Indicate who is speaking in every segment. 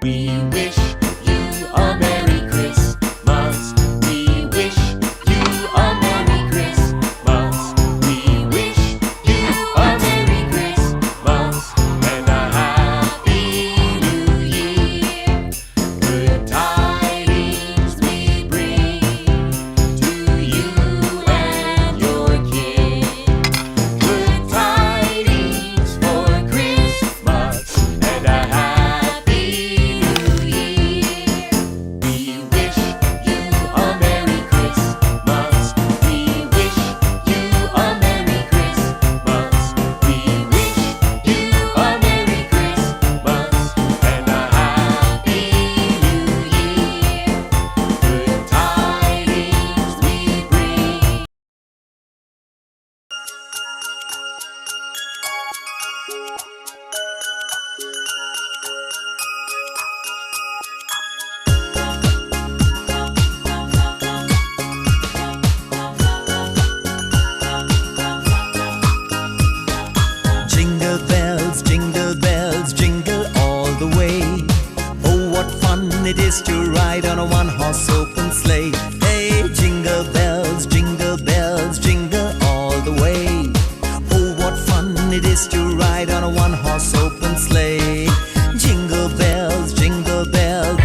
Speaker 1: We wish you a Merry Christmas. We wish you a Merry Christmas. We wish you a Merry Christmas and a Happy New Year. Good tidings we bring to you and your kin. Good tidings for Christmas and a Happy New Year. We wish you a Merry Christmas. We wish you a Merry Christmas. We wish you a Merry Christmas and a Happy New Year. Good tidings we bring.
Speaker 2: Jingle bells, jingle all the way. Oh, what fun it is to ride on a one-horse open sleigh. Hey, jingle bells, jingle all the way. Oh, what fun it is to ride on a one-horse open sleigh. Jingle bells, jingle bells.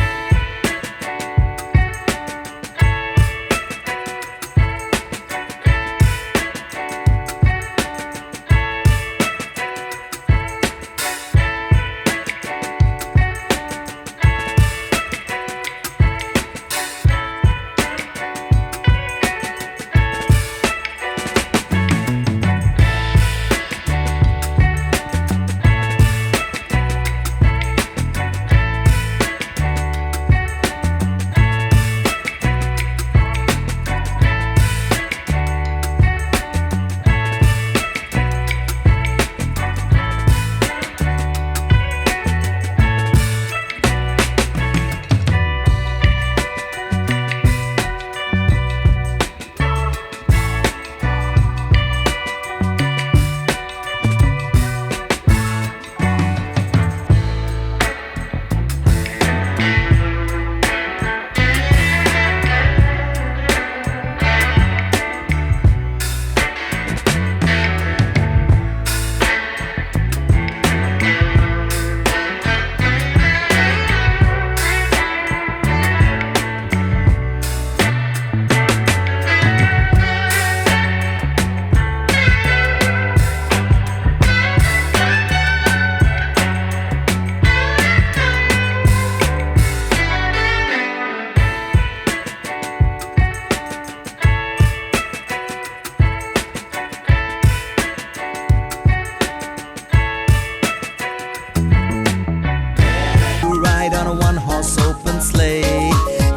Speaker 2: Ride on a one-horse open sleigh.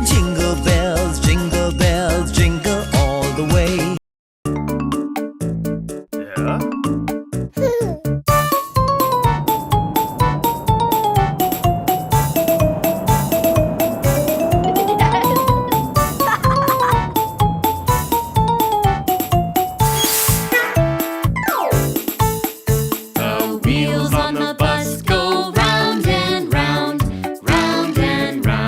Speaker 2: Jingle bells, jingle all the way.
Speaker 1: The wheels on the bus go round and round, round and round.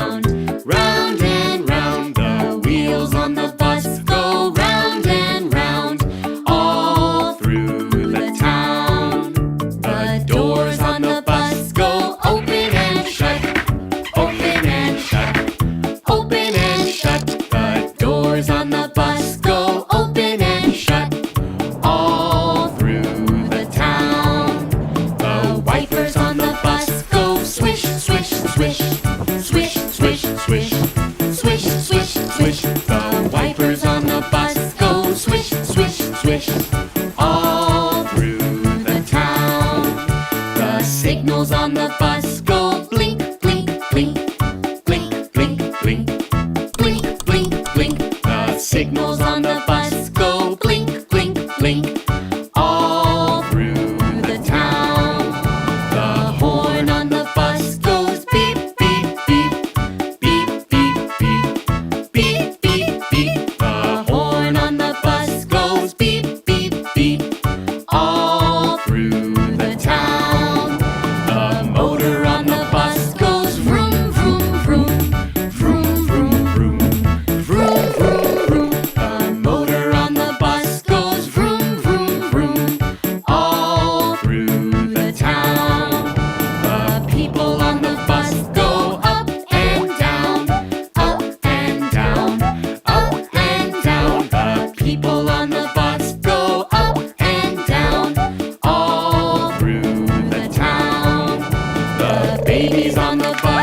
Speaker 1: on the bus.